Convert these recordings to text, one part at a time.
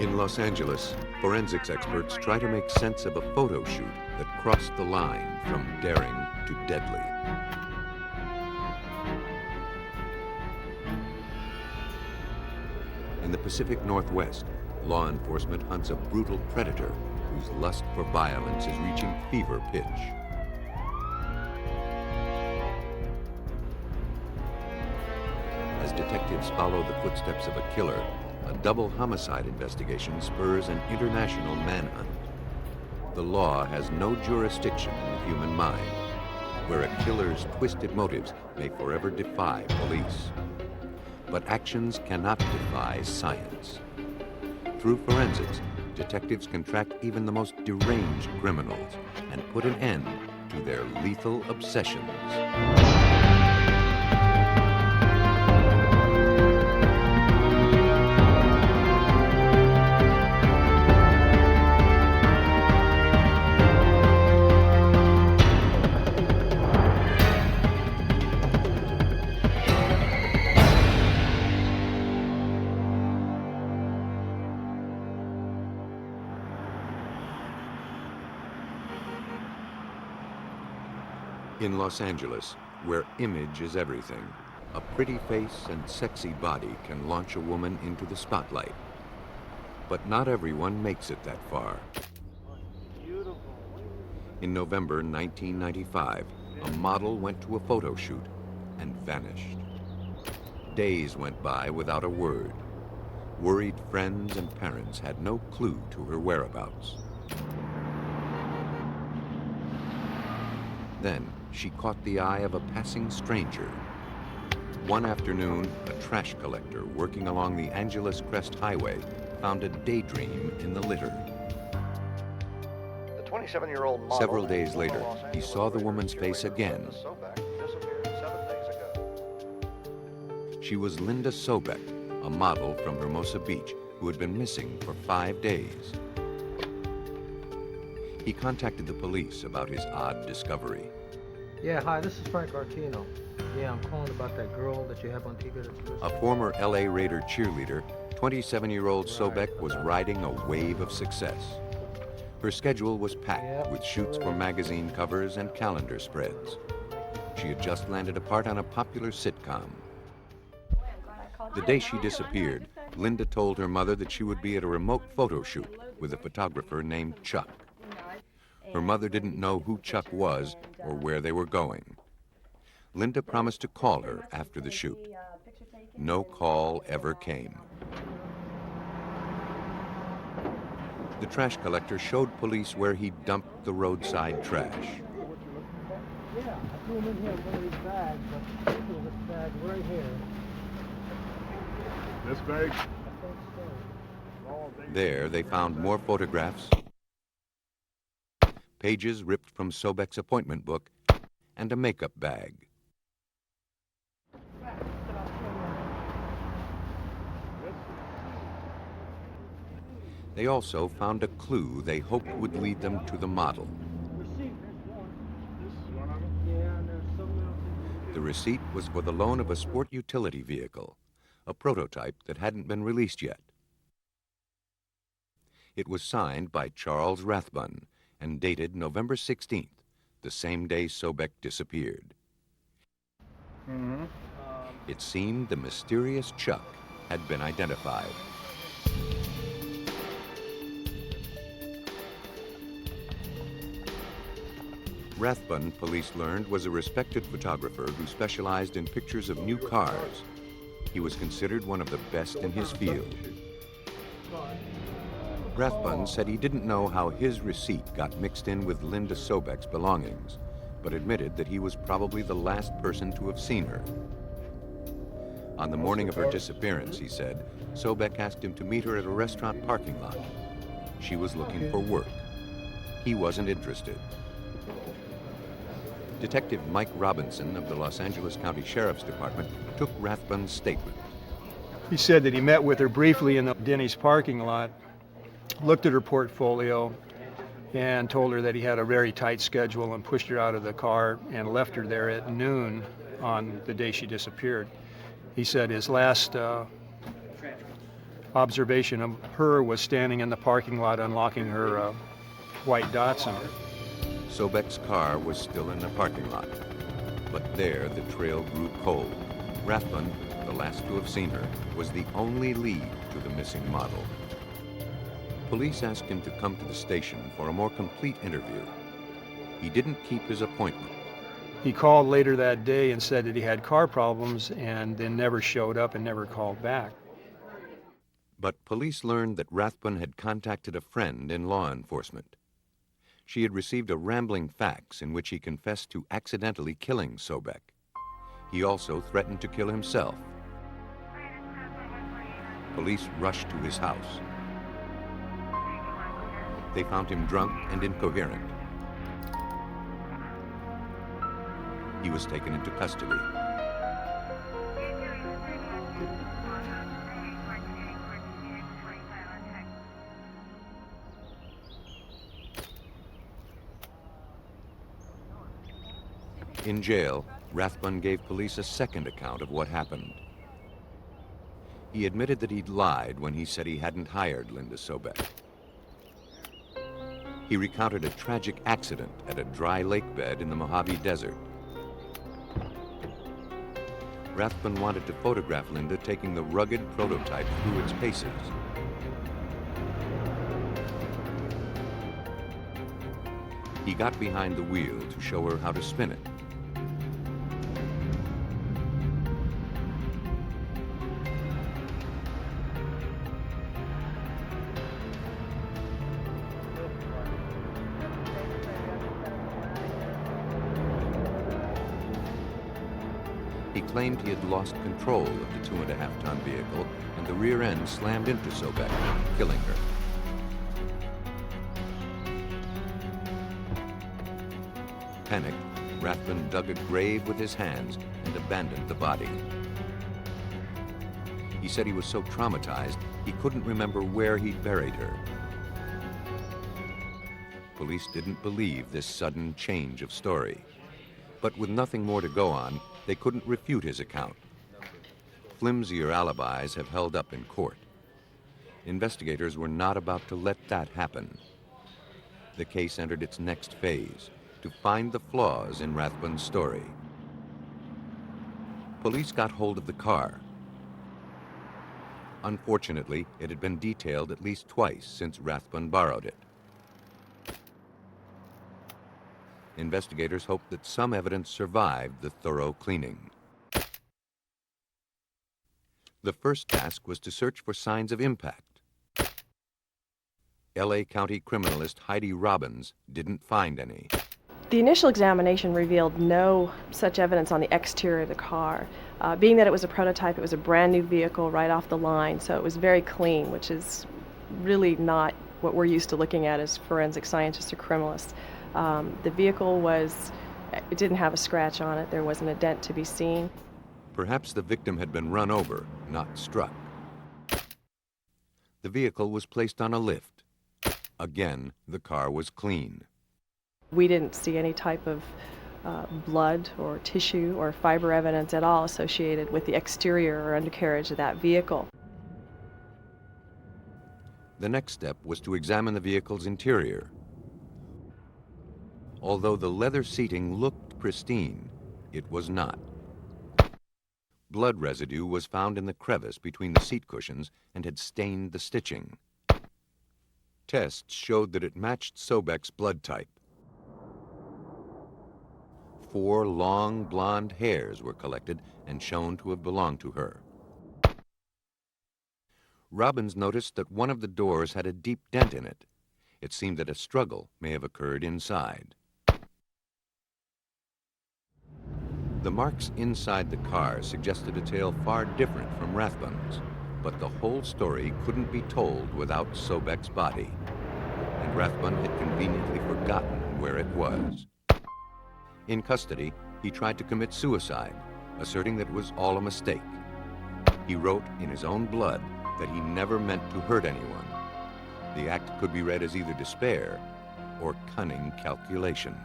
In Los Angeles, forensics experts try to make sense of a photo shoot that crossed the line from daring to deadly. In the Pacific Northwest, law enforcement hunts a brutal predator whose lust for violence is reaching fever pitch. As detectives follow the footsteps of a killer, a double homicide investigation spurs an international manhunt. The law has no jurisdiction in the human mind, where a killer's twisted motives may forever defy police. But actions cannot defy science. Through forensics, detectives can track even the most deranged criminals and put an end to their lethal obsessions. In Los Angeles, where image is everything, a pretty face and sexy body can launch a woman into the spotlight. But not everyone makes it that far. In November 1995, a model went to a photo shoot and vanished. Days went by without a word. Worried friends and parents had no clue to her whereabouts. Then, she caught the eye of a passing stranger. One afternoon, a trash collector working along the Angeles Crest Highway found a daydream in the litter. The 27-year-old model. Several days later, he saw the woman's face again. Linda Sobec disappeared 7 days ago. She was Linda Sobec, a model from Hermosa Beach who had been missing for 5 days. He contacted the police about his odd discovery. Yeah, hi, this is Frank Artino. Yeah, I'm calling about that girl that you have on TV. A former LA Raider cheerleader, 27-year-old Sobec was riding a wave of success. Her schedule was packed with shoots for magazine covers and calendar spreads. She had just landed a part on a popular sitcom. The day she disappeared, Linda told her mother that she would be at a remote photo shoot with a photographer named Chuck. Her mother didn't know who Chuck was or where they were going. Linda promised to call her after the shoot. No call ever came. The trash collector showed police where he dumped the roadside trash. Yeah, I threw him in here in one of these bags, but I think it was this bag right here. This bag? I think so. There, they found more photographs, pages ripped from Sobec's appointment book, and a makeup bag. They also found a clue they hoped would lead them to the model. The receipt was for the loan of a sport utility vehicle, a prototype that hadn't been released yet. It was signed by Charles Rathbun and dated November 16th, the same day Sobec disappeared. It seemed the mysterious Chuck had been identified. Rathbun, police learned, was a respected photographer who specialized in pictures of new cars. He was considered one of the best in his field. Rathbun said he didn't know how his receipt got mixed in with Linda Sobec's belongings, but admitted that he was probably the last person to have seen her. On the morning of her disappearance, he said, Sobec asked him to meet her at a restaurant parking lot. She was looking for work. He wasn't interested. Detective Mike Robinson of the Los Angeles County Sheriff's Department took Rathbun's statement. He said that he met with her briefly in the Denny's parking lot, looked at her portfolio, and told her that he had a very tight schedule and pushed her out of the car and left her there at noon on the day she disappeared. He said his last observation of her was standing in the parking lot unlocking her white Datsun. Sobec's car was still in the parking lot, but there the trail grew cold. Rathbun, the last to have seen her, was the only lead to the missing model. Police asked him to come to the station for a more complete interview. He didn't keep his appointment. He called later that day and said that he had car problems and then never showed up and never called back. But police learned that Rathbun had contacted a friend in law enforcement. She had received a rambling fax in which he confessed to accidentally killing Sobec. He also threatened to kill himself. Police rushed to his house. They found him drunk and incoherent. He was taken into custody. In jail, Rathbun gave police a second account of what happened. He admitted that he'd lied when he said he hadn't hired Linda Sobec. He recounted a tragic accident at a dry lake bed in the Mojave Desert. Rathbun wanted to photograph Linda taking the rugged prototype through its paces. He got behind the wheel to show her how to spin it. He claimed he had lost control of the 2.5-ton vehicle, and the rear end slammed into Sobec, killing her. Panicked, Rathbun dug a grave with his hands and abandoned the body. He said he was so traumatized, he couldn't remember where he'd buried her. Police didn't believe this sudden change of story. But with nothing more to go on, they couldn't refute his account. Flimsier alibis have held up in court. Investigators were not about to let that happen. The case entered its next phase, to find the flaws in Rathbun's story. Police got hold of the car. Unfortunately, it had been detailed at least twice since Rathbun borrowed it. Investigators hoped that some evidence survived the thorough cleaning. The first task was to search for signs of impact. L.A. County criminalist Heidi Robbins didn't find any. The initial examination revealed no such evidence on the exterior of the car. Being that it was a prototype, it was a brand new vehicle right off the line, so it was very clean, which is really not what we're used to looking at as forensic scientists or criminalists. The vehicle it didn't have a scratch on it. There wasn't a dent to be seen. Perhaps the victim had been run over, not struck. The vehicle was placed on a lift. Again, the car was clean. We didn't see any type of blood or tissue or fiber evidence at all associated with the exterior or undercarriage of that vehicle. The next step was to examine the vehicle's interior. Although the leather seating looked pristine, it was not. Blood residue was found in the crevice between the seat cushions and had stained the stitching. Tests showed that it matched Sobec's blood type. 4 long blonde hairs were collected and shown to have belonged to her. Robbins noticed that one of the doors had a deep dent in it. It seemed that a struggle may have occurred inside. The marks inside the car suggested a tale far different from Rathbun's, but the whole story couldn't be told without Sobec's body, and Rathbun had conveniently forgotten where it was. In custody, he tried to commit suicide, asserting that it was all a mistake. He wrote in his own blood that he never meant to hurt anyone. The act could be read as either despair or cunning calculation.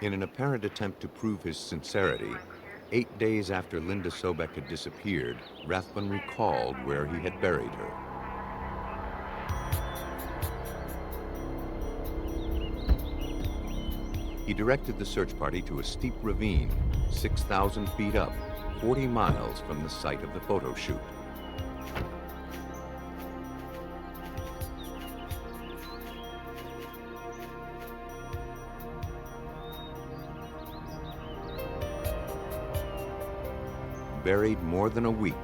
In an apparent attempt to prove his sincerity, 8 days after Linda Sobec had disappeared, Rathbun recalled where he had buried her. He directed the search party to a steep ravine, 6,000 feet up, 40 miles from the site of the photo shoot. Buried more than a week,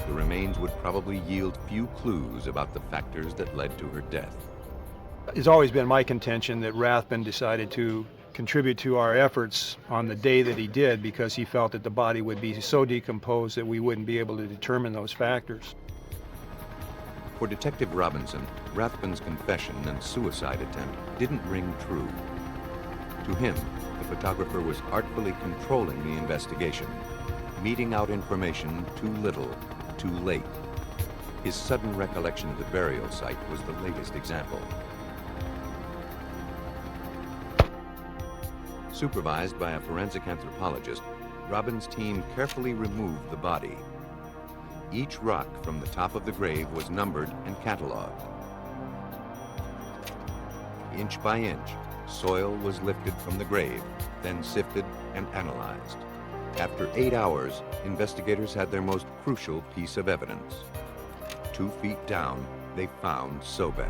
the remains would probably yield few clues about the factors that led to her death. It's always been my contention that Rathbun decided to contribute to our efforts on the day that he did because he felt that the body would be so decomposed that we wouldn't be able to determine those factors. For Detective Robinson, Rathbun's confession and suicide attempt didn't ring true. To him, the photographer was artfully controlling the investigation, meting out information too little, too late. His sudden recollection of the burial site was the latest example. Supervised by a forensic anthropologist, Robin's team carefully removed the body. Each rock from the top of the grave was numbered and cataloged. Inch by inch, soil was lifted from the grave, then sifted and analyzed. After 8 hours, investigators had their most crucial piece of evidence. 2 feet down, they found Sobec.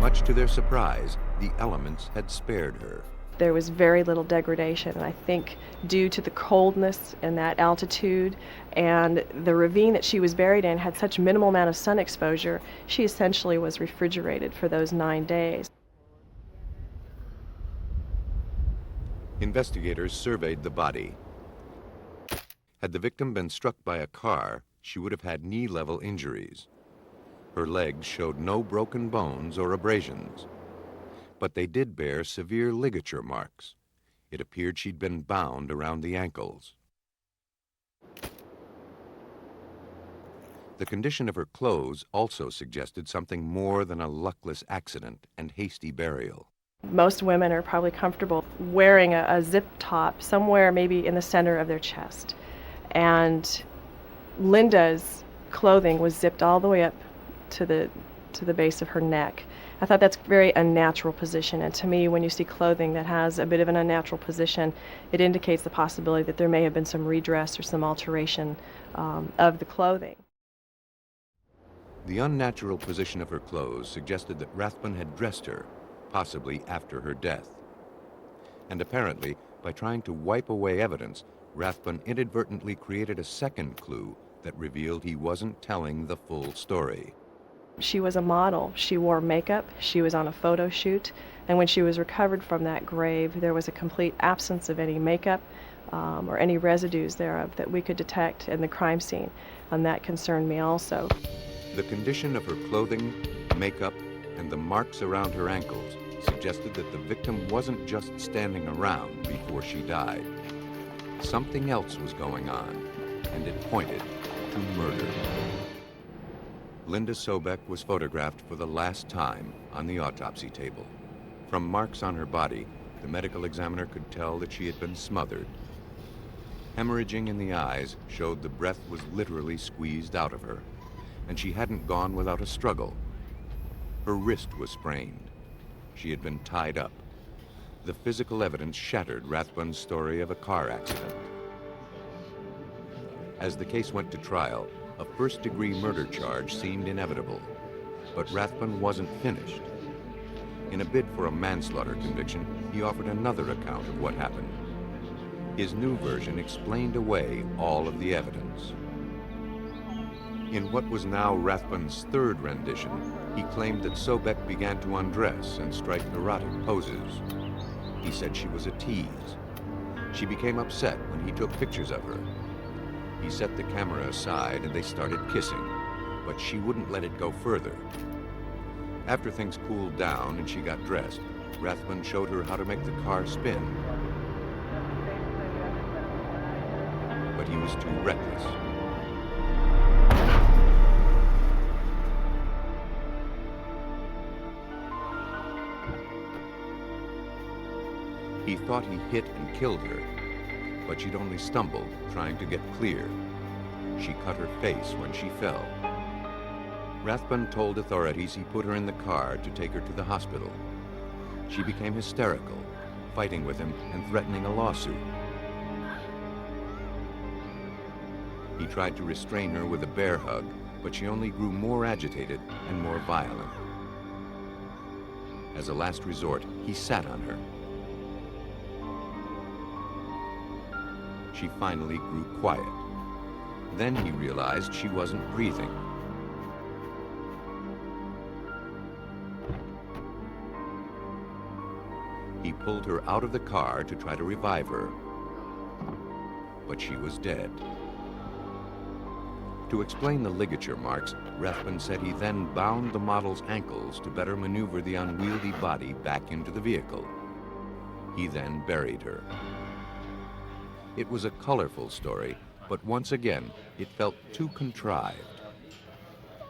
Much to their surprise, the elements had spared her. There was very little degradation, and I think due to the coldness and that altitude and the ravine that she was buried in had such minimal amount of sun exposure, she essentially was refrigerated for those 9 days. Investigators surveyed the body. Had the victim been struck by a car, she would have had knee-level injuries. Her legs showed no broken bones or abrasions, but they did bear severe ligature marks. It appeared she'd been bound around the ankles. The condition of her clothes also suggested something more than a luckless accident and hasty burial. Most women are probably comfortable wearing a zip top somewhere maybe in the center of their chest. And Linda's clothing was zipped all the way up to the base of her neck. I thought that's a very unnatural position, and to me, when you see clothing that has a bit of an unnatural position, it indicates the possibility that there may have been some redress or some alteration of the clothing. The unnatural position of her clothes suggested that Rathbun had dressed her, possibly after her death. And apparently, by trying to wipe away evidence, Rathbun inadvertently created a second clue that revealed he wasn't telling the full story. She was a model. She wore makeup. She was on a photo shoot. And when she was recovered from that grave, there was a complete absence of any makeup or any residues thereof that we could detect in the crime scene. And that concerned me also. The condition of her clothing, makeup, and the marks around her ankles suggested that the victim wasn't just standing around before she died. Something else was going on, and it pointed to murder. Linda Sobec was photographed for the last time on the autopsy table. From marks on her body, the medical examiner could tell that she had been smothered. Hemorrhaging in the eyes showed the breath was literally squeezed out of her, and she hadn't gone without a struggle. Her wrist was sprained. She had been tied up. The physical evidence shattered Rathbun's story of a car accident. As the case went to trial, a first-degree murder charge seemed inevitable, but Rathbun wasn't finished. In a bid for a manslaughter conviction, he offered another account of what happened. His new version explained away all of the evidence. In what was now Rathbun's third rendition, he claimed that Sobec began to undress and strike erotic poses. He said she was a tease. She became upset when he took pictures of her. He set the camera aside and they started kissing, but she wouldn't let it go further. After things cooled down and she got dressed, Rathbun showed her how to make the car spin. But he was too reckless. He thought he hit and killed her, but she'd only stumbled trying to get clear. She cut her face when she fell. Rathbun told authorities he put her in the car to take her to the hospital. She became hysterical, fighting with him and threatening a lawsuit. He tried to restrain her with a bear hug, but she only grew more agitated and more violent. As a last resort, he sat on her. She finally grew quiet. Then he realized she wasn't breathing. He pulled her out of the car to try to revive her, but she was dead. To explain the ligature marks, Rathbun said he then bound the model's ankles to better maneuver the unwieldy body back into the vehicle. He then buried her. It was a colorful story, but once again, it felt too contrived.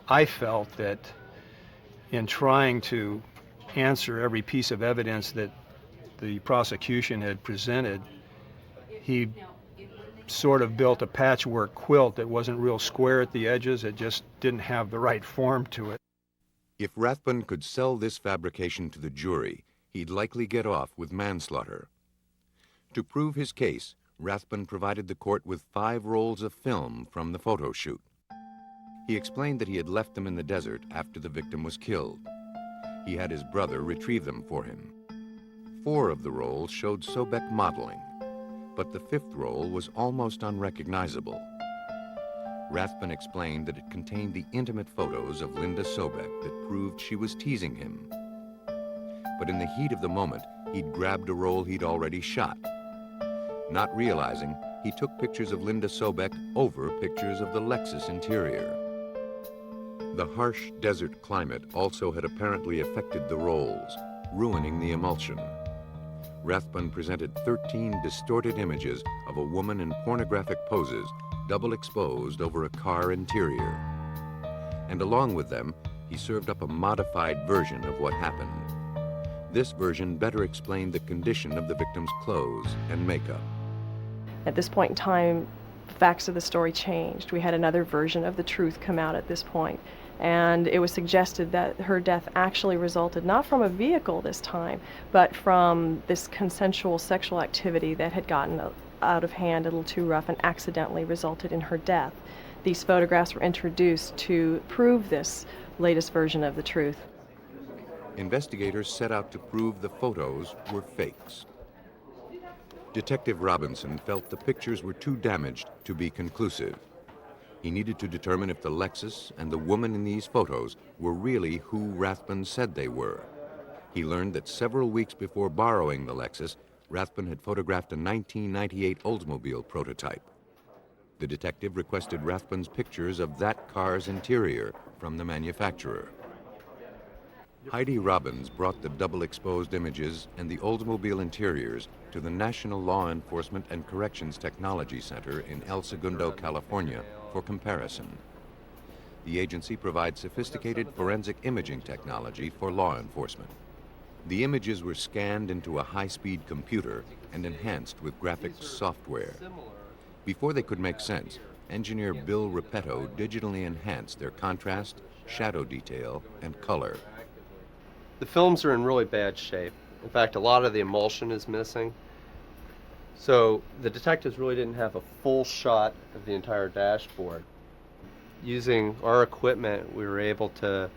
I felt that in trying to answer every piece of evidence that the prosecution had presented, he sort of built a patchwork quilt that wasn't real square at the edges. It just didn't have the right form to it. If Rathbun could sell this fabrication to the jury, he'd likely get off with manslaughter. To prove his case, Rathbun provided the court with 5 rolls of film from the photo shoot. He explained that he had left them in the desert after the victim was killed. He had his brother retrieve them for him. 4 of the rolls showed Sobec modeling, but the 5th roll was almost unrecognizable. Rathbun explained that it contained the intimate photos of Linda Sobec that proved she was teasing him. But in the heat of the moment, he'd grabbed a roll he'd already shot. Not realizing, he took pictures of Linda Sobec over pictures of the Lexus interior. The harsh desert climate also had apparently affected the rolls, ruining the emulsion. Rathbun presented 13 distorted images of a woman in pornographic poses, double exposed over a car interior. And along with them, he served up a modified version of what happened. This version better explained the condition of the victim's clothes and makeup. At this point in time, the facts of the story changed. We had another version of the truth come out at this point, and it was suggested that her death actually resulted not from a vehicle this time, but from this consensual sexual activity that had gotten out of hand, a little too rough, and accidentally resulted in her death. These photographs were introduced to prove this latest version of the truth. Investigators set out to prove the photos were fakes. Detective Robinson felt the pictures were too damaged to be conclusive. He needed to determine if the Lexus and the woman in these photos were really who Rathbun said they were. He learned that several weeks before borrowing the Lexus, Rathbun had photographed a 1998 Oldsmobile prototype. The detective requested Rathbun's pictures of that car's interior from the manufacturer. Heidi Robbins brought the double-exposed images and the Oldsmobile interiors to the National Law Enforcement and Corrections Technology Center in El Segundo, California, for comparison. The agency provides sophisticated forensic imaging technology for law enforcement. The images were scanned into a high-speed computer and enhanced with graphics software. Before they could make sense, engineer Bill Repetto digitally enhanced their contrast, shadow detail, and color. The films are in really bad shape. In fact, a lot of the emulsion is missing. So the detectives really didn't have a full shot of the entire dashboard. Using our equipment, we were able to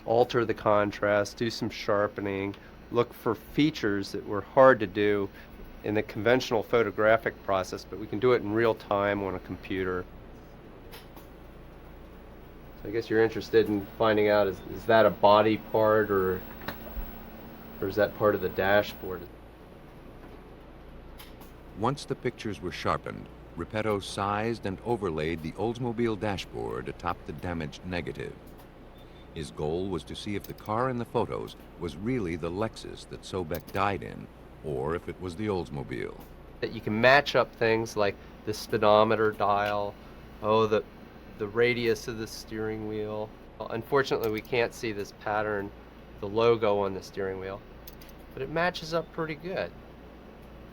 alter the contrast, do some sharpening, look for features that were hard to do in the conventional photographic process, but we can do it in real time on a computer. I guess you're interested in finding out, is that a body part or is that part of the dashboard? Once the pictures were sharpened, Repetto sized and overlaid the Oldsmobile dashboard atop the damaged negative. His goal was to see if the car in the photos was really the Lexus that Sobec died in, or if it was the Oldsmobile. That you can match up things like the speedometer dial, the radius of the steering wheel. Unfortunately, we can't see this pattern, the logo on the steering wheel, but it matches up pretty good.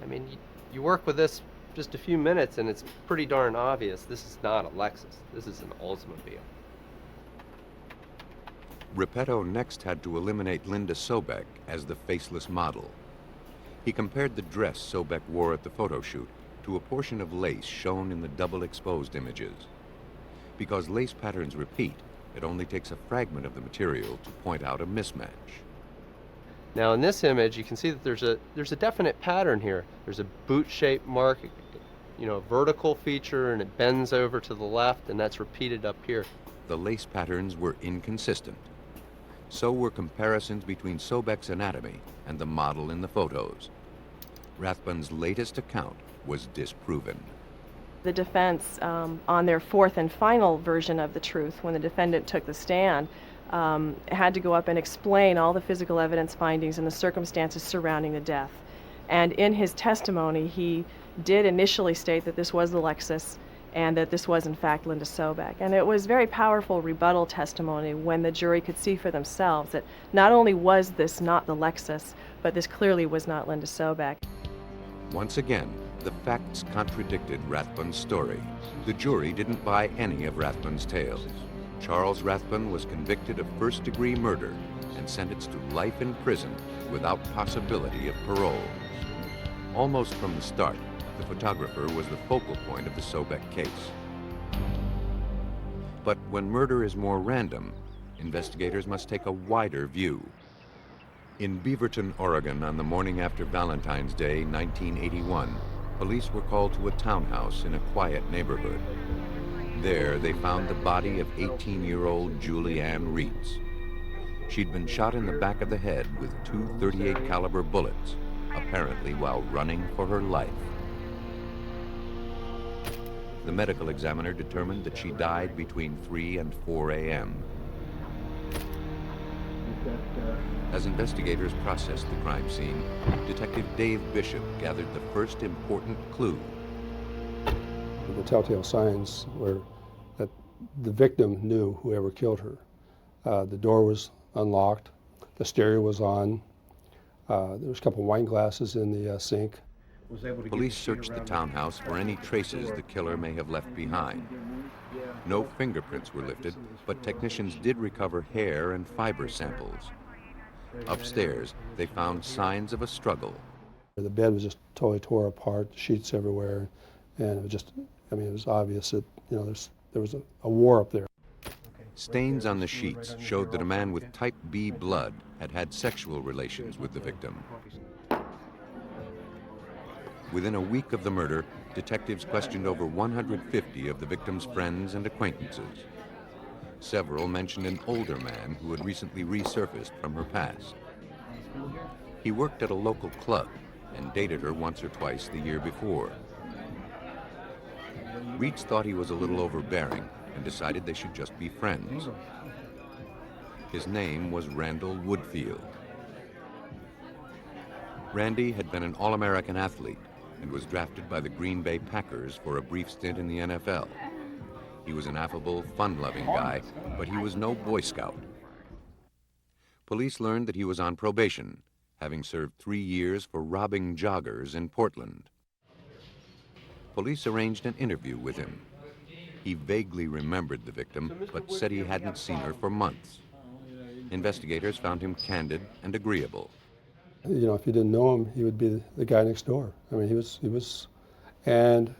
I mean, you work with this just a few minutes and it's pretty darn obvious this is not a Lexus. This is an Oldsmobile. Repetto next had to eliminate Linda Sobec as the faceless model. He compared the dress Sobec wore at the photo shoot to a portion of lace shown in the double exposed images. Because lace patterns repeat, it only takes a fragment of the material to point out a mismatch. Now in this image, you can see that there's a definite pattern here. There's a boot-shaped mark, you know, a vertical feature, and it bends over to the left, and that's repeated up here. The lace patterns were inconsistent. So were comparisons between Sobec's anatomy and the model in the photos. Rathbun's latest account was disproven. The defense, on their fourth and final version of the truth, when the defendant took the stand, had to go up and explain all the physical evidence findings and the circumstances surrounding the death. And in his testimony, he did initially state that this was the Lexus and that this was in fact Linda Sobec. And it was very powerful rebuttal testimony when the jury could see for themselves that not only was this not the Lexus, but this clearly was not Linda Sobec. Once again, the facts contradicted Rathbun's story. The jury didn't buy any of Rathbun's tales. Charles Rathbun was convicted of first-degree murder and sentenced to life in prison without possibility of parole. Almost from the start, the photographer was the focal point of the Sobec case. But when murder is more random, investigators must take a wider view. In Beaverton, Oregon, on the morning after Valentine's Day, 1981, police were called to a townhouse in a quiet neighborhood. There, they found the body of 18-year-old Julie Ann Reitz. She'd been shot in the back of the head with two .38 caliber bullets, apparently while running for her life. The medical examiner determined that she died between 3 and 4 a.m. As investigators processed the crime scene, Detective Dave Bishop gathered the first important clue. The telltale signs were that the victim knew whoever killed her. The door was unlocked, the stereo was on, there was a couple wine glasses in the sink. Police searched the townhouse for any traces the killer may have left behind. No fingerprints were lifted, but technicians did recover hair and fiber samples. Upstairs, they found signs of a struggle. The bed was just totally tore apart, sheets everywhere, and it was just, I mean, it was obvious that, you know, there was a war up there. Stains on the sheets showed that a man with type B blood had had sexual relations with the victim. Within a week of the murder, detectives questioned over 150 of the victim's friends and acquaintances. Several mentioned an older man who had recently resurfaced from her past. He worked at a local club and dated her once or twice the year before. Reitz thought he was a little overbearing and decided they should just be friends. His name was Randall Woodfield. Randy had been an All-American athlete and was drafted by the Green Bay Packers for a brief stint in the NFL. He was an affable, fun-loving guy, but he was no Boy Scout. Police learned that he was on probation, having served 3 years for robbing joggers in Portland. Police arranged an interview with him. He vaguely remembered the victim, but said he hadn't seen her for months. Investigators found him candid and agreeable. You know, if you didn't know him, he would be the guy next door. I mean, he was, and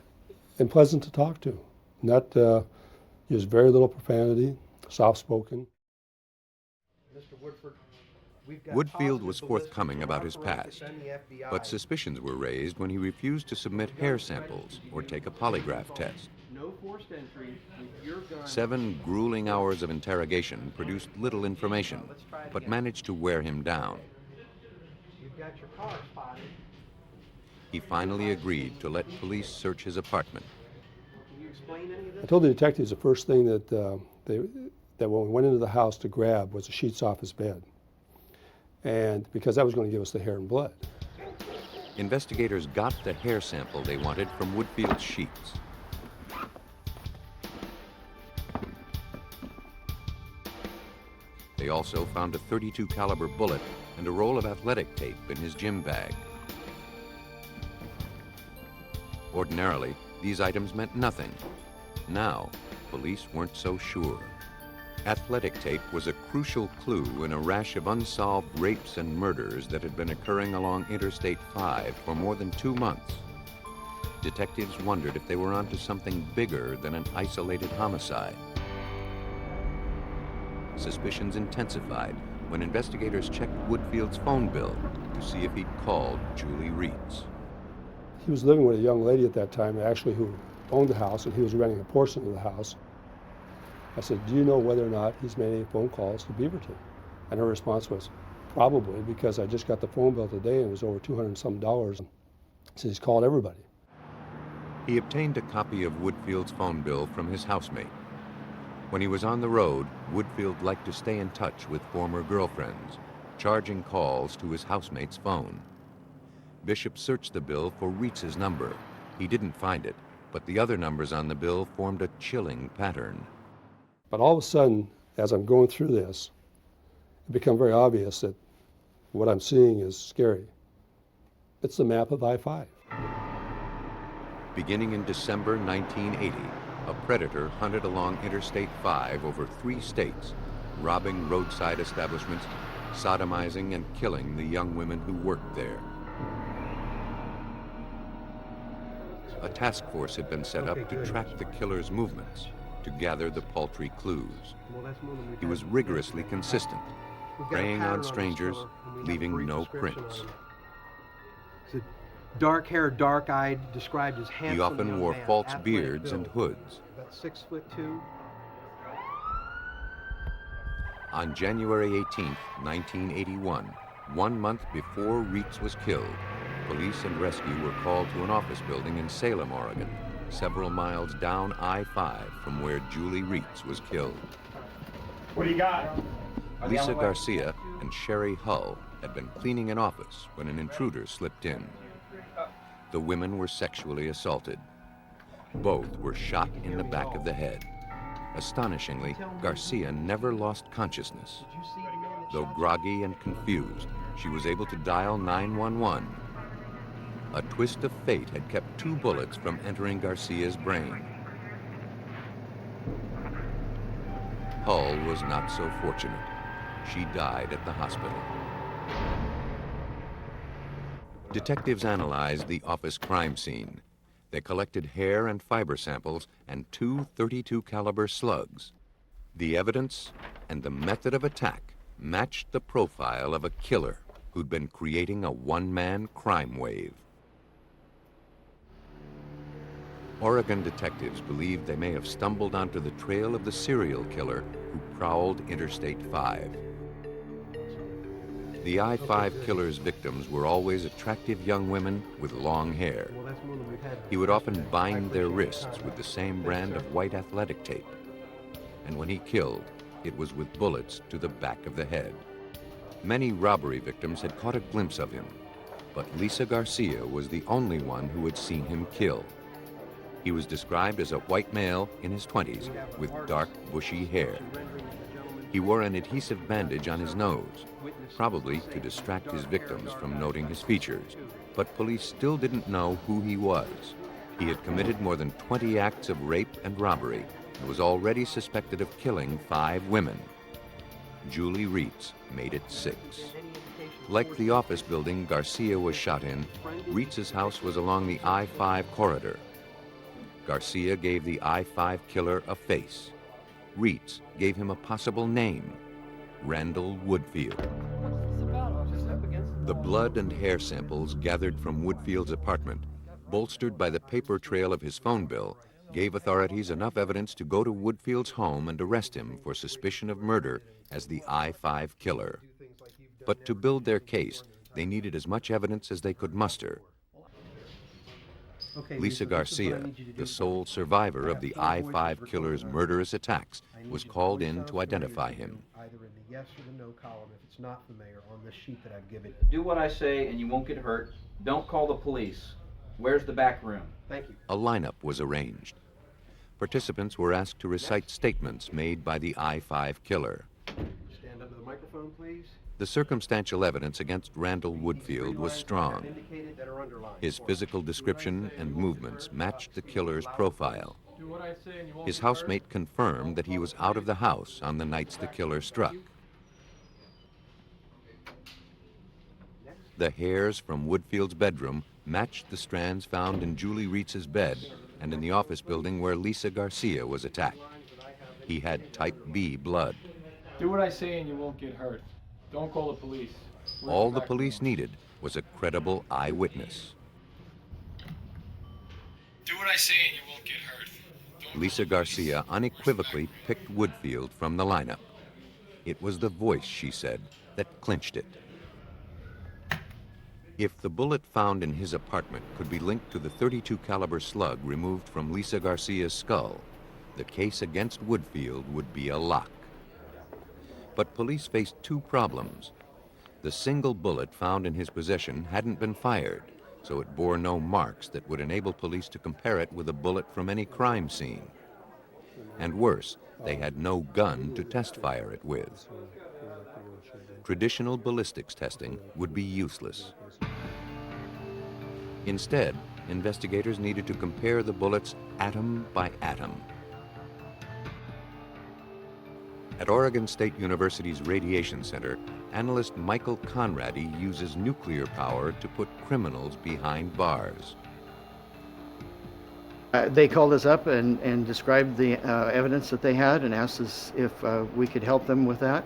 pleasant to talk to. Not, he was very little profanity, soft-spoken. Woodfield was forthcoming about his past, but suspicions were raised when he refused to submit hair samples or take a polygraph test. 7 grueling hours of interrogation produced little information, but managed to wear him down. He finally agreed to let police search his apartment. I told the detectives the first thing that that when we went into the house to grab was the sheets off his bed, and because that was going to give us the hair and blood. Investigators got the hair sample they wanted from Woodfield's sheets. They also found a .32 caliber bullet and a roll of athletic tape in his gym bag. Ordinarily, these items meant nothing. Now, police weren't so sure. Athletic tape was a crucial clue in a rash of unsolved rapes and murders that had been occurring along Interstate 5 for more than 2 months. Detectives wondered if they were onto something bigger than an isolated homicide. Suspicions intensified when investigators checked Woodfield's phone bill to see if he'd called Julie Reitz. He was living with a young lady at that time, actually, who owned the house, and he was renting a portion of the house. I said, "Do you know whether or not he's made any phone calls to Beaverton?" And her response was, "Probably, because I just got the phone bill today and it was over $200 and some. So he's called everybody." He obtained a copy of Woodfield's phone bill from his housemate. When he was on the road, Woodfield liked to stay in touch with former girlfriends, charging calls to his housemate's phone. Bishop searched the bill for Reitz's number. He didn't find it, but the other numbers on the bill formed a chilling pattern. But all of a sudden, as I'm going through this, it became very obvious that what I'm seeing is scary. It's the map of I-5. Beginning in December 1980, a predator hunted along Interstate 5 over 3 states, robbing roadside establishments, sodomizing and killing the young women who worked there. A task force had been set up to track the killer's movements, to gather the paltry clues. He was rigorously consistent, preying on strangers, leaving no prints. Dark-haired, dark-eyed, described as handsome. He often young wore man, false athletic beards build, and hoods. About 6'2". On January 18, 1981, 1 month before Reitz was killed, police and rescue were called to an office building in Salem, Oregon, several miles down I-5 from where Julie Reitz was killed. What do you got? Lisa Garcia and Sherry Hull had been cleaning an office when an intruder slipped in. The women were sexually assaulted. Both were shot in the back of the head. Astonishingly, Garcia never lost consciousness. Though groggy and confused, she was able to dial 911. A twist of fate had kept 2 bullets from entering Garcia's brain. Hull was not so fortunate. She died at the hospital. Detectives analyzed the office crime scene. They collected hair and fiber samples and 2 .32 caliber slugs. The evidence and the method of attack matched the profile of a killer who'd been creating a one-man crime wave. Oregon detectives believed they may have stumbled onto the trail of the serial killer who prowled Interstate 5. The I-5 killer's victims were always attractive young women with long hair. He would often bind their wrists with the same brand of white athletic tape. And when he killed, it was with bullets to the back of the head. Many robbery victims had caught a glimpse of him, but Lisa Garcia was the only one who had seen him kill. He was described as a white male in his 20s with dark, bushy hair. He wore an adhesive bandage on his nose, probably to distract his victims from noting his features. But police still didn't know who he was. He had committed more than 20 acts of rape and robbery and was already suspected of killing 5 women. Julie Reitz made it 6. Like the office building Garcia was shot in, Reitz's house was along the I-5 corridor. Garcia gave the I-5 killer a face. Reitz gave him a possible name, Randall Woodfield. The blood and hair samples gathered from Woodfield's apartment, bolstered by the paper trail of his phone bill, gave authorities enough evidence to go to Woodfield's home and arrest him for suspicion of murder as the I-5 killer. But to build their case, they needed as much evidence as they could muster. Lisa Garcia, the sole survivor of the I-5 killer's murderous attacks, was called in to identify him. Either in the yes or the no column if it's not the mayor on this sheet that I've given. Do what I say and you won't get hurt. Don't call the police. Where's the back room? Thank you. A lineup was arranged. Participants were asked to recite statements made by the I-5 killer. Stand up to the microphone, please. The circumstantial evidence against Randall Woodfield was strong. Indicated that are underlined. His physical description and movements matched the killer's profile. His housemate confirmed that he was out of the house on the nights the killer struck. The hairs from Woodfield's bedroom matched the strands found in Julie Rietz's bed and in the office building where Lisa Garcia was attacked. He had type B blood. Do what I say and you won't get hurt. Don't call the police. All the police needed was a credible eyewitness. Do what I say and you won't get hurt. Lisa Garcia unequivocally picked Woodfield from the lineup. It was the voice, she said, that clinched it. If the bullet found in his apartment could be linked to the .32 caliber slug removed from Lisa Garcia's skull, the case against Woodfield would be a lock. But police faced two problems. The single bullet found in his possession hadn't been fired, so it bore no marks that would enable police to compare it with a bullet from any crime scene. And worse, they had no gun to test fire it with. Traditional ballistics testing would be useless. Instead, investigators needed to compare the bullets atom by atom. At Oregon State University's Radiation Center, analyst Michael Conradi uses nuclear power to put criminals behind bars. They called us up and described the evidence that they had and asked us if we could help them with that.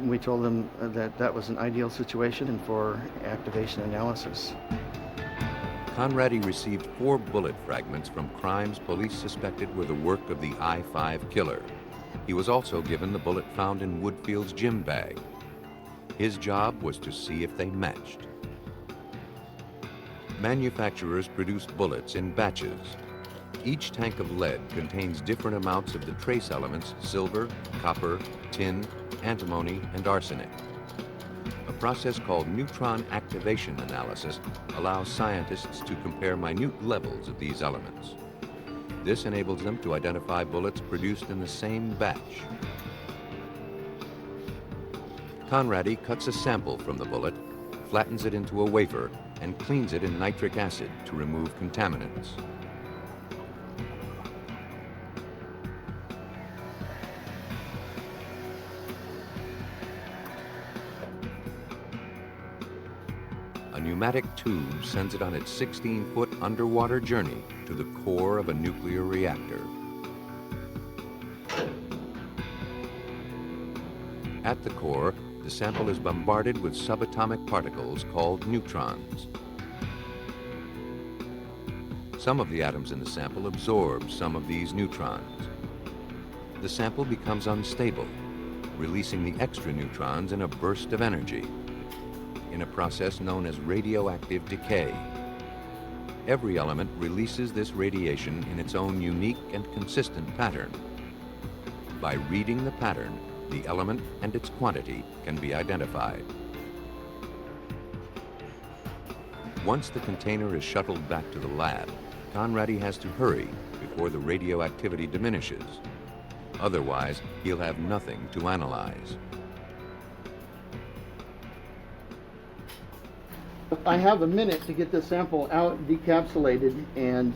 We told them that that was an ideal situation and for activation analysis. Conradi received 4 bullet fragments from crimes police suspected were the work of the I-5 killer. He was also given the bullet found in Woodfield's gym bag. His job was to see if they matched. Manufacturers produced bullets in batches. Each tank of lead contains different amounts of the trace elements silver, copper, tin, antimony, and arsenic. A process called neutron activation analysis allows scientists to compare minute levels of these elements. This enables them to identify bullets produced in the same batch. Conradi cuts a sample from the bullet, flattens it into a wafer, and cleans it in nitric acid to remove contaminants. A pneumatic tube sends it on its 16-foot underwater journey to the core of a nuclear reactor. At the core, the sample is bombarded with subatomic particles called neutrons. Some of the atoms in the sample absorb some of these neutrons. The sample becomes unstable, releasing the extra neutrons in a burst of energy, in a process known as radioactive decay. Every element releases this radiation in its own unique and consistent pattern. By reading the pattern, the element and its quantity can be identified. Once the container is shuttled back to the lab, Conradi has to hurry before the radioactivity diminishes. Otherwise, he'll have nothing to analyze. I have a minute to get the sample out, decapsulated, and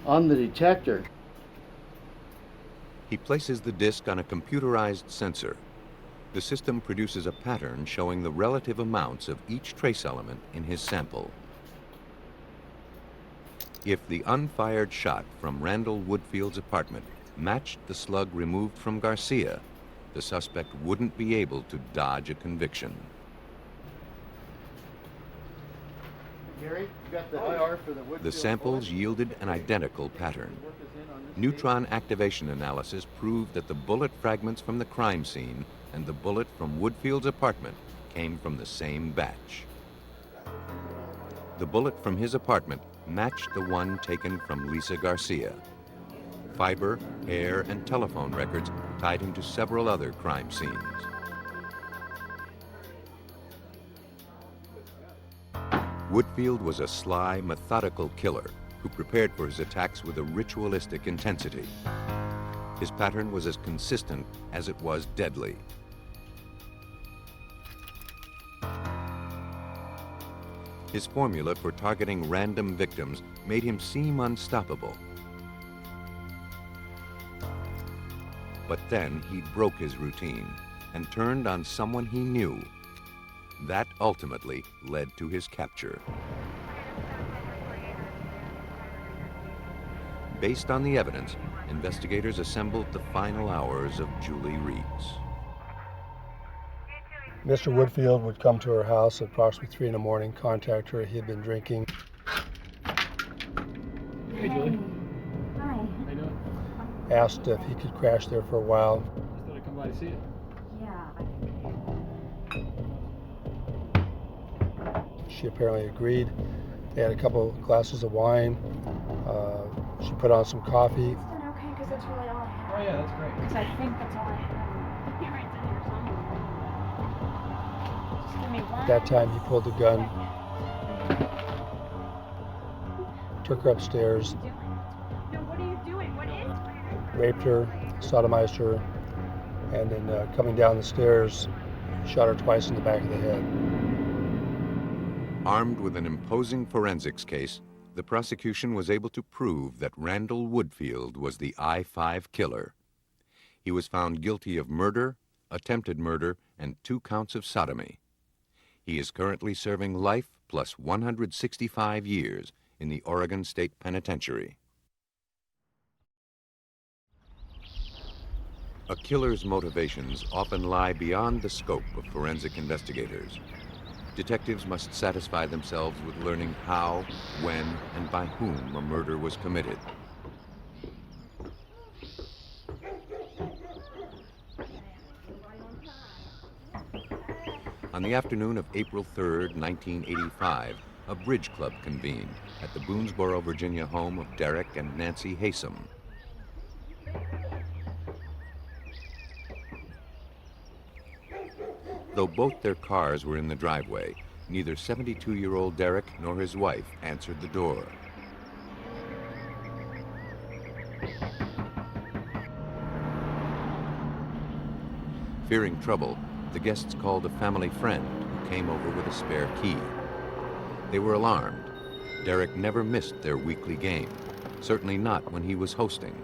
on the detector. He places the disc on a computerized sensor. The system produces a pattern showing the relative amounts of each trace element in his sample. If the unfired shot from Randall Woodfield's apartment matched the slug removed from Garcia, the suspect wouldn't be able to dodge a conviction. Gary, you got the IR for the Woodfield The samples bullet? yielded an identical pattern. Neutron activation analysis proved that the bullet fragments from the crime scene and the bullet from Woodfield's apartment came from the same batch. The bullet from his apartment matched the one taken from Lisa Garcia. Fiber, hair, and telephone records tied him to several other crime scenes. Woodfield was a sly, methodical killer who prepared for his attacks with a ritualistic intensity. His pattern was as consistent as it was deadly. His formula for targeting random victims made him seem unstoppable. But then he broke his routine and turned on someone he knew. That ultimately led to his capture. Based on the evidence, investigators assembled the final hours of Julie Reed's. Mr. Woodfield would come to her house at approximately 3 in the morning, contact her. He had been drinking. Hey, Julie. Hi. How you doing? Asked if he could crash there for a while. Just thought I'd come by to see you. Yeah. She apparently agreed. They had a couple glasses of wine. She put on some coffee. Is that okay? Because that's really all I have. Oh yeah, that's great. Because I think that's all I have. Here, it's in here somewhere. Just give me one. At that time, he pulled the gun, took her upstairs, No, what are you doing? What is it? raped her, sodomized her, and then coming down the stairs, shot her twice in the back of the head. Armed with an imposing forensics case, the prosecution was able to prove that Randall Woodfield was the I-5 killer. He was found guilty of murder, attempted murder, and 2 counts of sodomy. He is currently serving life plus 165 years in the Oregon State Penitentiary. A killer's motivations often lie beyond the scope of forensic investigators. Detectives must satisfy themselves with learning how, when, and by whom a murder was committed. On the afternoon of April 3rd, 1985, a bridge club convened at the Boonesboro, Virginia home of Derek and Nancy Hesom. Though both their cars were in the driveway, neither 72-year-old Derek nor his wife answered the door. Fearing trouble, the guests called a family friend who came over with a spare key. They were alarmed. Derek never missed their weekly game, certainly not when he was hosting.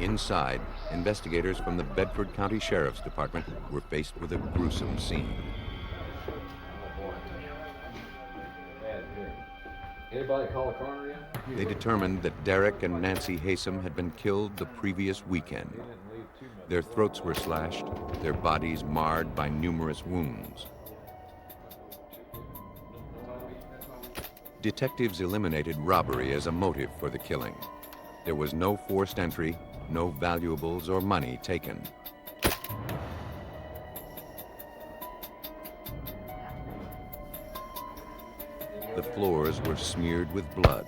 Inside, investigators from the Bedford County Sheriff's Department were faced with a gruesome scene. Anybody call the coroner yet? They determined that Derek and Nancy Hesom had been killed the previous weekend. Their throats were slashed, their bodies marred by numerous wounds. Detectives eliminated robbery as a motive for the killing. There was no forced entry, no valuables or money taken. The floors were smeared with blood.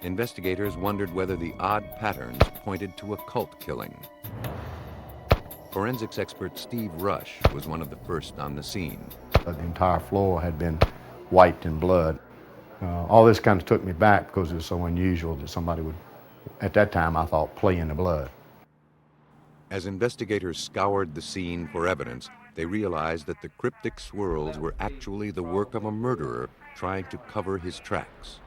Investigators wondered whether the odd patterns pointed to a cult killing. Forensics expert Steve Rush was one of the first on the scene. The entire floor had been wiped in blood. All this kind of took me back because it was so unusual that somebody would, at that time I thought, play in the blood. As investigators scoured the scene for evidence, they realized that the cryptic swirls were actually the work of a murderer trying to cover his tracks.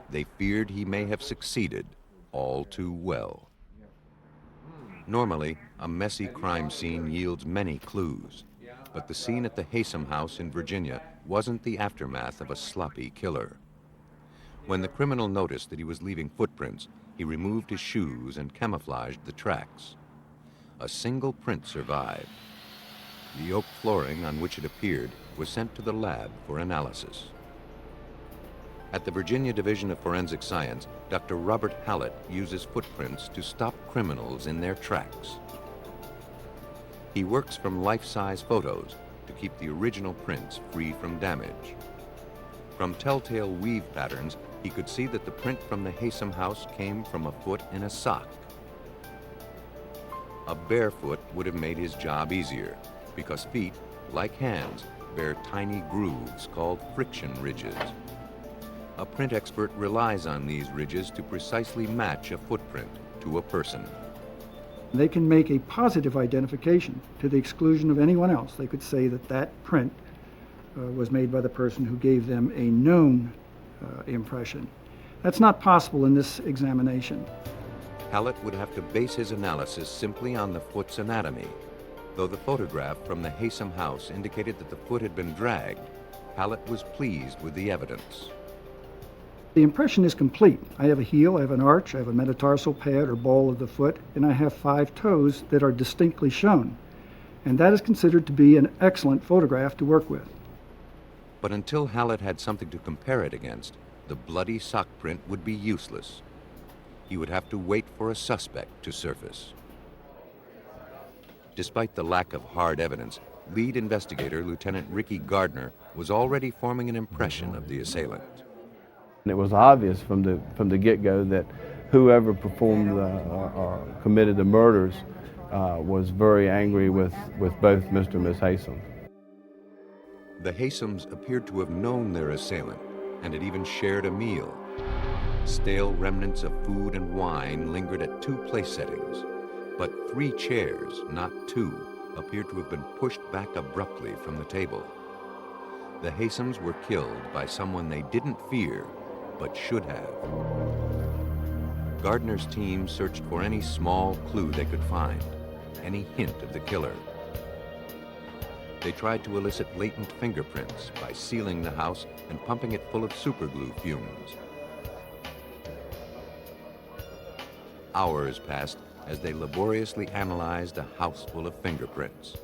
They feared he may have succeeded all too well. Normally, a messy crime scene yields many clues, but the scene at the Hesom house in Virginia wasn't the aftermath of a sloppy killer. When the criminal noticed that he was leaving footprints, he removed his shoes and camouflaged the tracks. A single print survived. The oak flooring on which it appeared was sent to the lab for analysis. At the Virginia Division of Forensic Science, Dr. Robert Hallett uses footprints to stop criminals in their tracks. He works from life-size photos to keep the original prints free from damage. From telltale weave patterns, he could see that the print from the Hesom house came from a foot in a sock. A bare foot would have made his job easier, because feet, like hands, bear tiny grooves called friction ridges. A print expert relies on these ridges to precisely match a footprint to a person. They can make a positive identification to the exclusion of anyone else. They could say that that print was made by the person who gave them a known impression. That's not possible in this examination. Hallett would have to base his analysis simply on the foot's anatomy. Though the photograph from the Hesom house indicated that the foot had been dragged, Hallett was pleased with the evidence. The impression is complete. I have a heel, I have an arch, I have a metatarsal pad or ball of the foot, and I have 5 toes that are distinctly shown. And that is considered to be an excellent photograph to work with. But until Hallett had something to compare it against, the bloody sock print would be useless. He would have to wait for a suspect to surface. Despite the lack of hard evidence, lead investigator Lieutenant Ricky Gardner was already forming an impression of the assailant. It was obvious from the get-go that whoever performed or committed the murders was very angry with both Mr. and Ms. Hesom. The Hesoms appeared to have known their assailant and had even shared a meal. Stale remnants of food and wine lingered at 2 place settings, but 3 chairs, not 2, appeared to have been pushed back abruptly from the table. The Hesoms were killed by someone they didn't fear, but should have. Gardner's team searched for any small clue they could find, any hint of the killer. They tried to elicit latent fingerprints by sealing the house and pumping it full of superglue fumes. Hours passed as they laboriously analyzed a house full of fingerprints.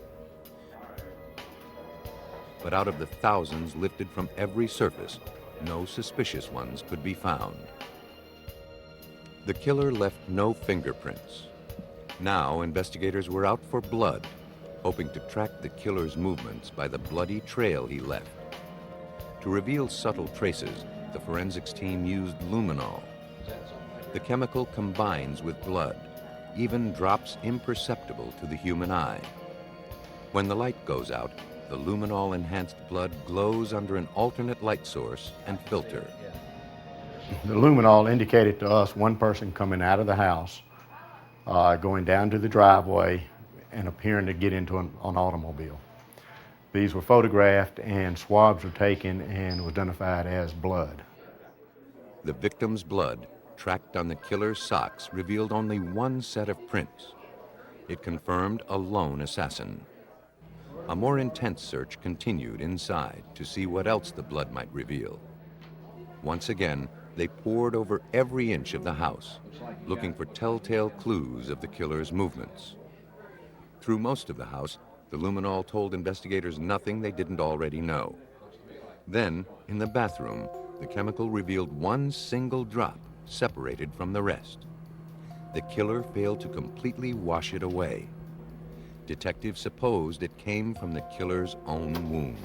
But out of the thousands lifted from every surface, no suspicious ones could be found. The killer left no fingerprints. Now investigators were out for blood, hoping to track the killer's movements by the bloody trail he left. To reveal subtle traces, the forensics team used luminol. The chemical combines with blood, even drops imperceptible to the human eye. When the light goes out, the luminol-enhanced blood glows under an alternate light source and filter. The luminol indicated to us one person coming out of the house, going down to the driveway, and appearing to get into an automobile. These were photographed and swabs were taken and was identified as blood. The victim's blood, tracked on the killer's socks, revealed only one set of prints. It confirmed a lone assassin. A more intense search continued inside to see what else the blood might reveal. Once again, they pored over every inch of the house, looking for telltale clues of the killer's movements. Through most of the house, the luminol told investigators nothing they didn't already know. Then, in the bathroom, the chemical revealed one single drop separated from the rest. The killer failed to completely wash it away. Detectives supposed it came from the killer's own wound.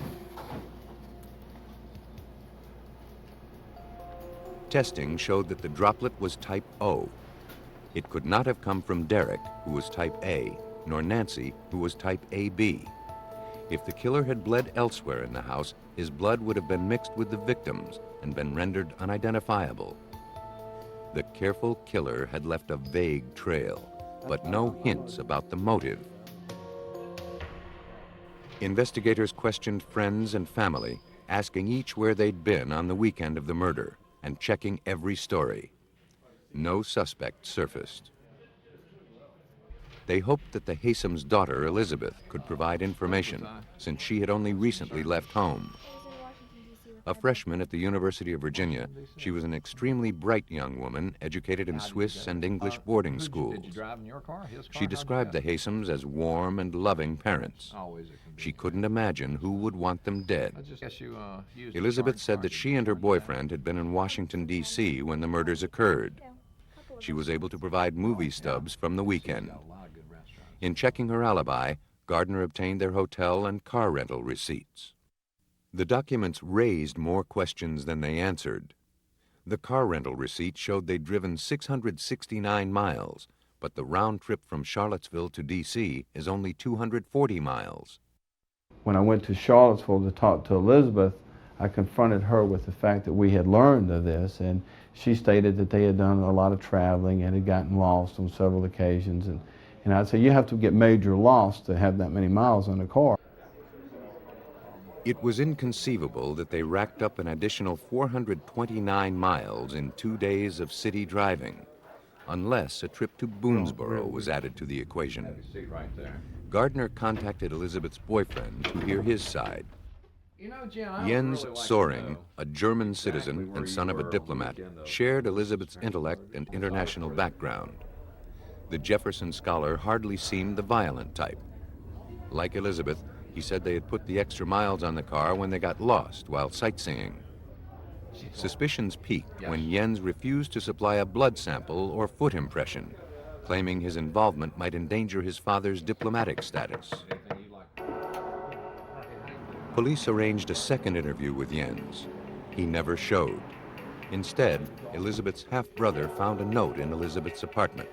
Testing showed that the droplet was type O. It could not have come from Derek, who was type A, nor Nancy, who was type AB. If the killer had bled elsewhere in the house, his blood would have been mixed with the victim's and been rendered unidentifiable. The careful killer had left a vague trail, but no hints about the motive. Investigators questioned friends and family, asking each where they'd been on the weekend of the murder and checking every story. No suspect surfaced. They hoped that the Hesom's daughter, Elizabeth, could provide information, since she had only recently left home. A freshman at the University of Virginia, she was an extremely bright young woman, educated in Swiss and English boarding schools. She described the Hesoms as warm and loving parents. She couldn't imagine who would want them dead. Elizabeth said that she and her boyfriend had been in Washington, D.C. when the murders occurred. She was able to provide movie stubs from the weekend. In checking her alibi, Gardner obtained their hotel and car rental receipts. The documents raised more questions than they answered. The car rental receipt showed they'd driven 669 miles, but the round trip from Charlottesville to D.C. is only 240 miles. when I went to Charlottesville to talk to Elizabeth, I confronted her with the fact that we had learned of this, and she stated that they had done a lot of traveling and had gotten lost on several occasions. And I'd say, you have to get major lost to have that many miles on a car. It was inconceivable that they racked up an additional 429 miles in 2 days of city driving, unless a trip to Boonesboro was added to the equation. Gardner contacted Elizabeth's boyfriend to hear his side. Jens Soring, a German citizen and son of a diplomat, shared Elizabeth's intellect and international background. The Jefferson scholar hardly seemed the violent type. Like Elizabeth, he said they had put the extra miles on the car when they got lost while sightseeing. Suspicions peaked when Jens refused to supply a blood sample or foot impression, claiming his involvement might endanger his father's diplomatic status. Police arranged a second interview with Jens. He never showed. Instead, Elizabeth's half-brother found a note in Elizabeth's apartment.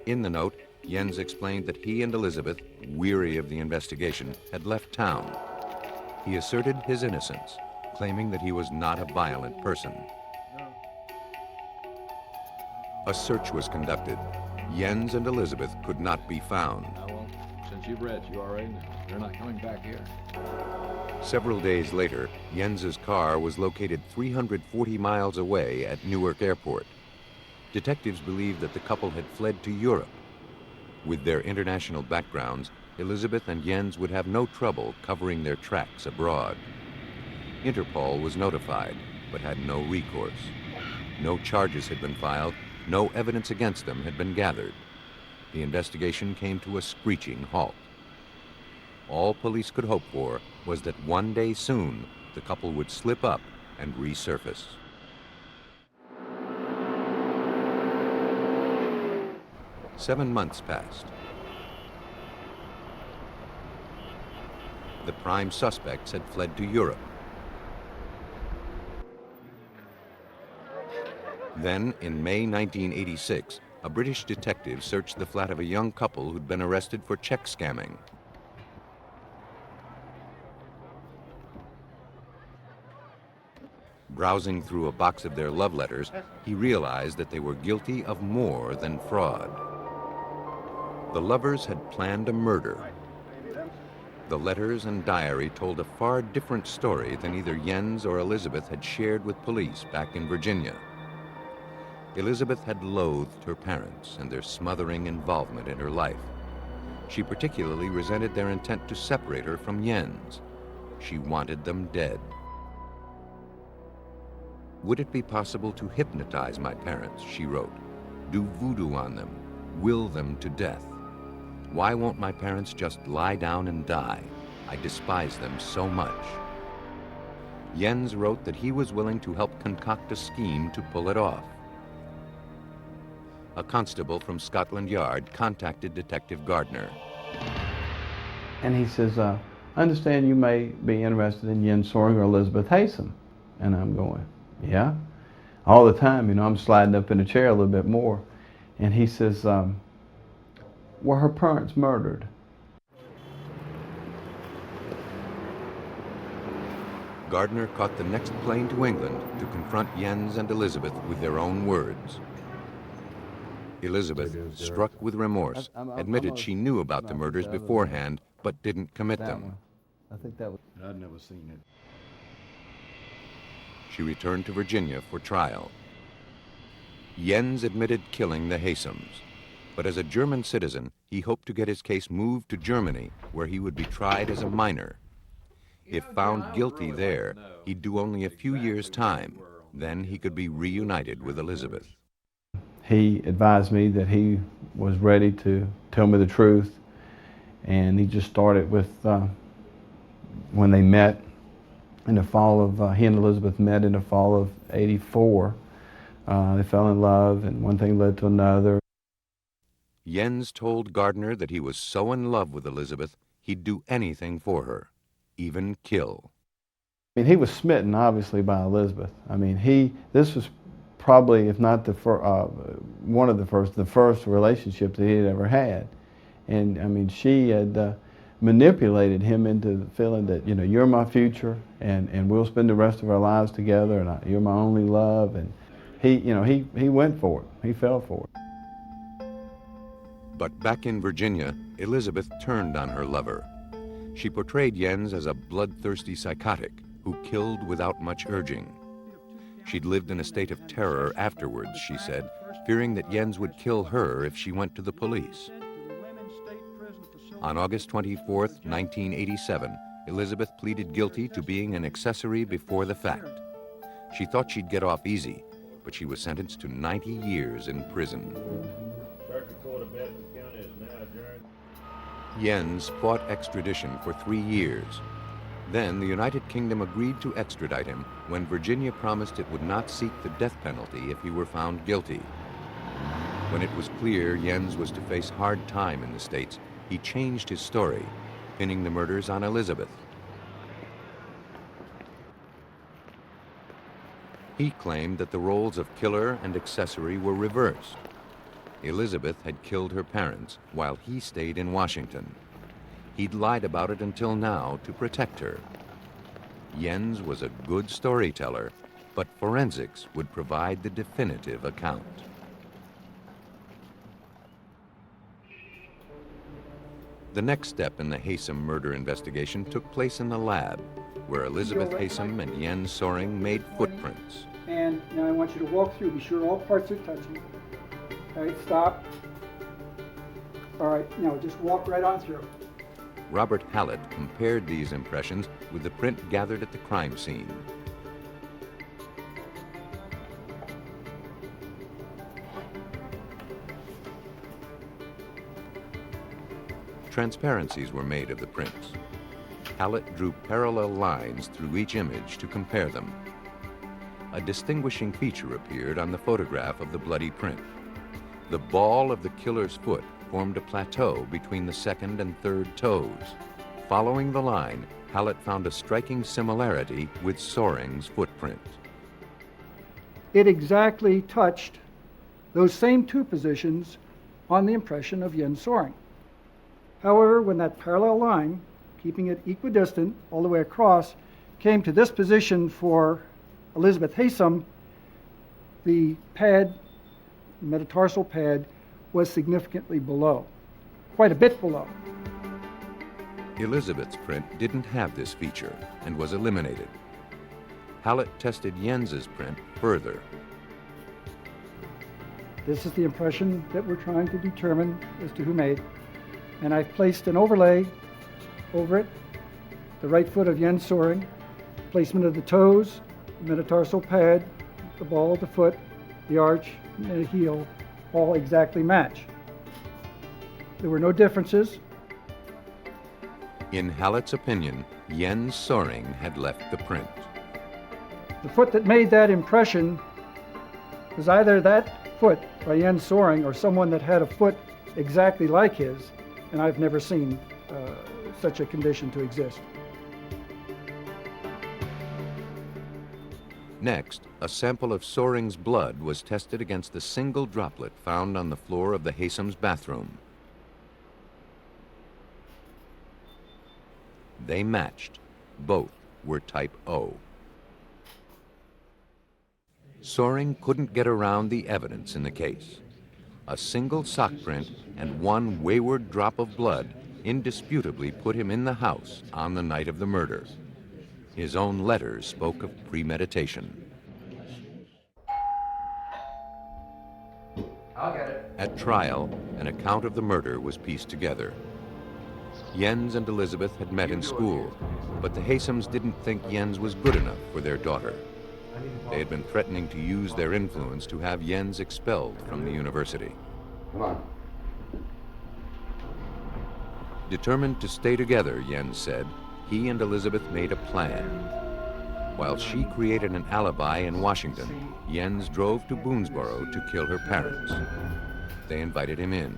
In the note, Jens explained that he and Elizabeth, weary of the investigation, had left town. He asserted his innocence, claiming that he was not a violent person. A search was conducted. Jens and Elizabeth could not be found. Well, since you've read, you already know. They're not coming back here. Several days later, Jens's car was located 340 miles away at Newark Airport. Detectives believed that the couple had fled to Europe. With their international backgrounds, Elizabeth and Jens would have no trouble covering their tracks abroad. Interpol was notified, but had no recourse. No charges had been filed, no evidence against them had been gathered. The investigation came to a screeching halt. All police could hope for was that one day soon, the couple would slip up and resurface. Seven months passed. The prime suspects had fled to Europe. Then, in May 1986, a British detective searched the flat of a young couple who'd been arrested for check scamming. Browsing through a box of their love letters, he realized that they were guilty of more than fraud. The lovers had planned a murder. The letters and diary told a far different story than either Jens or Elizabeth had shared with police back in Virginia. Elizabeth had loathed her parents and their smothering involvement in her life. She particularly resented their intent to separate her from Jens. She wanted them dead. Would it be possible to hypnotize my parents, she wrote, do voodoo on them, will them to death? Why won't my parents just lie down and die? I despise them so much. Jens wrote that he was willing to help concoct a scheme to pull it off. A constable from Scotland Yard contacted Detective Gardner. And he says, I understand you may be interested in Jens Soring or Elizabeth Hesom. And I'm going, yeah? All the time, you know, I'm sliding up in the chair a little bit more. And he says, were her parents murdered? Gardner caught the next plane to England to confront Jens and Elizabeth with their own words. Elizabeth, struck with remorse, admitted she knew about the murders beforehand, but didn't commit them. I think that was... I'd never seen it. She returned to Virginia for trial. Jens admitted killing the Hesoms, but as a German citizen, he hoped to get his case moved to Germany, where he would be tried as a minor. If found guilty there, he'd do only a few years' time. Then he could be reunited with Elizabeth. He advised me that he was ready to tell me the truth, and he just started with when they met in the fall of, he and Elizabeth met in the fall of '84. They fell in love, and one thing led to another. Jens told Gardner that he was so in love with Elizabeth, he'd do anything for her, even kill. I mean, he was smitten, obviously, by Elizabeth. I mean, this was probably, if not the the first relationship that he had ever had. And I mean, she had manipulated him into the feeling that, you know, you're my future, and we'll spend the rest of our lives together, and you're my only love. And he, you know, he went for it. He fell for it. But back in Virginia, Elizabeth turned on her lover. She portrayed Jens as a bloodthirsty psychotic who killed without much urging. She'd lived in a state of terror afterwards, she said, fearing that Jens would kill her if she went to the police. On August 24, 1987, Elizabeth pleaded guilty to being an accessory before the fact. She thought she'd get off easy, but she was sentenced to 90 years in prison. Jens fought extradition for 3 years. Then the United Kingdom agreed to extradite him when Virginia promised it would not seek the death penalty if he were found guilty. When it was clear Jens was to face hard time in the States, he changed his story, pinning the murders on Elizabeth. He claimed that the roles of killer and accessory were reversed. Elizabeth had killed her parents while he stayed in Washington. He'd lied about it until now to protect her. Jens was a good storyteller, but forensics would provide the definitive account. The next step in the Hesom murder investigation took place in the lab, where Elizabeth Hesom and Jens Soring made footprints. And now I want you to walk through, be sure all parts are touching. All right, stop. All right, now just walk right on through. Robert Hallett compared these impressions with the print gathered at the crime scene. Transparencies were made of the prints. Hallett drew parallel lines through each image to compare them. A distinguishing feature appeared on the photograph of the bloody print. The ball of the killer's foot formed a plateau between the second and third toes. Following the line, Hallett found a striking similarity with Soring's footprint. It exactly touched those same two positions on the impression of Jens Soring. However, when that parallel line, keeping it equidistant all the way across, came to this position for Elizabeth Hesom, the pad, metatarsal pad, was significantly below, quite a bit below. Elizabeth's print didn't have this feature and was eliminated. Hallett tested Jens's print further. This is the impression that we're trying to determine as to who made. And I've placed an overlay over it, the right foot of Jens Soring, placement of the toes, the metatarsal pad, the ball of the foot, the arch, and the heel, all exactly match. There were no differences. In Hallett's opinion, Jens Soring had left the print. The foot that made that impression was either that foot by Jens Soring or someone that had a foot exactly like his, and I've never seen such a condition to exist. Next, a sample of Soring's blood was tested against the single droplet found on the floor of the Hesom's bathroom. They matched. Both were type O. Soring couldn't get around the evidence in the case. A single sock print and one wayward drop of blood indisputably put him in the house on the night of the murder. His own letters spoke of premeditation. I'll get it. At trial, an account of the murder was pieced together. Jens and Elizabeth had met in school, but the Hesoms didn't think Jens was good enough for their daughter. They had been threatening to use their influence to have Jens expelled from the university. Come on. Determined to stay together, Jens said, he and Elizabeth made a plan. While she created an alibi in Washington, Jens drove to Boonesboro to kill her parents. They invited him in.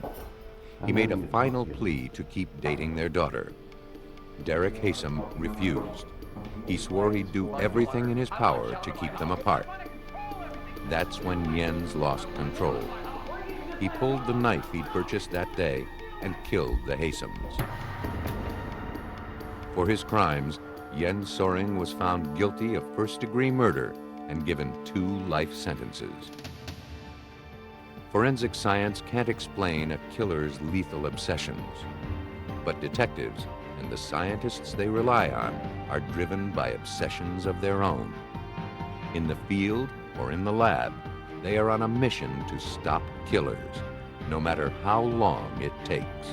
He made a final plea to keep dating their daughter. Derek Hesom refused. He swore he'd do everything in his power to keep them apart. That's when Jens lost control. He pulled the knife he'd purchased that day and killed the Hesoms. For his crimes, Jens Soring was found guilty of first-degree murder and given 2 life sentences. Forensic science can't explain a killer's lethal obsessions, but detectives and the scientists they rely on are driven by obsessions of their own. In the field or in the lab, they are on a mission to stop killers, no matter how long it takes.